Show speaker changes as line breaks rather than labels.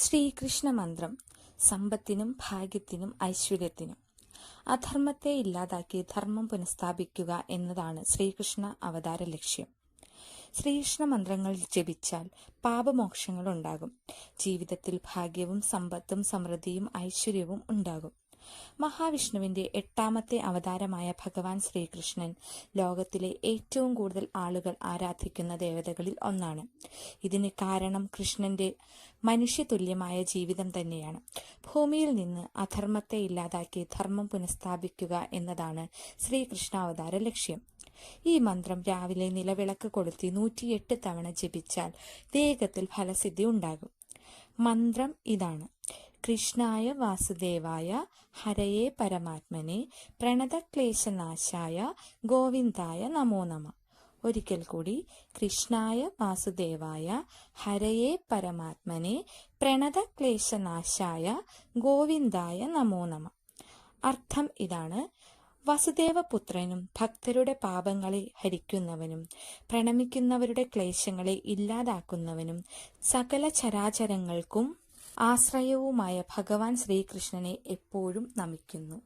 ശ്രീകൃഷ്ണ മന്ത്രം സമ്പത്തിനും ഭാഗ്യത്തിനും ഐശ്വര്യത്തിനും. അധർമ്മത്തെ ഇല്ലാതാക്കി ധർമ്മം പുനഃസ്ഥാപിക്കുക എന്നതാണ് ശ്രീകൃഷ്ണ അവതാര ലക്ഷ്യം. ശ്രീകൃഷ്ണ മന്ത്രങ്ങൾ ജപിച്ചാൽ പാപമോക്ഷങ്ങൾ ഉണ്ടാകും. ജീവിതത്തിൽ ഭാഗ്യവും സമ്പത്തും സമൃദ്ധിയും ഐശ്വര്യവും ഉണ്ടാകും. മഹാവിഷ്ണുവിന്റെ 8ാമത്തെ അവതാരമായ ഭഗവാൻ ശ്രീകൃഷ്ണൻ ലോകത്തിലെ ഏറ്റവും കൂടുതൽ ആളുകൾ ആരാധിക്കുന്ന ദേവതകളിൽ ഒന്നാണ്. ഇതിന് കാരണം കൃഷ്ണന്റെ മനുഷ്യതുല്യമായ ജീവിതം തന്നെയാണ്. ഭൂമിയിൽ നിന്ന് അധർമ്മത്തെ ഇല്ലാതാക്കി ധർമ്മം പുനഃസ്ഥാപിക്കുക എന്നതാണ് ശ്രീകൃഷ്ണാവതാര ലക്ഷ്യം. ഈ മന്ത്രം രാവിലെ നിലവിളക്ക് കൊളുത്തി 108 തവണ ജപിച്ചാൽ വേഗത്തിൽ ഫലസിദ്ധി ഉണ്ടാകും. മന്ത്രം ഇതാണ്: കൃഷ്ണായ വാസുദേവായ ഹരയേ പരമാത്മനെ പ്രണതക്ലേശനാശായ ഗോവിന്ദായ നമോ നമ. ഒരിക്കൽ കൂടി: കൃഷ്ണായ വാസുദേവായ ഹരയേ പരമാത്മനെ പ്രണതക്ലേശനാശായ ഗോവിന്ദായ നമോ നമ. അർത്ഥം ഇതാണ്: വസുദേവപുത്രനും ഭക്തരുടെ പാപങ്ങളെ ഹരിക്കുന്നവനും പ്രണമിക്കുന്നവരുടെ ക്ലേശങ്ങളെ ഇല്ലാതാക്കുന്നവനും സകല ചരാചരങ്ങൾക്കും ആശ്രയവുമായ ഭഗവാൻ ശ്രീകൃഷ്ണനെ എപ്പോഴും നമിക്കുന്നു.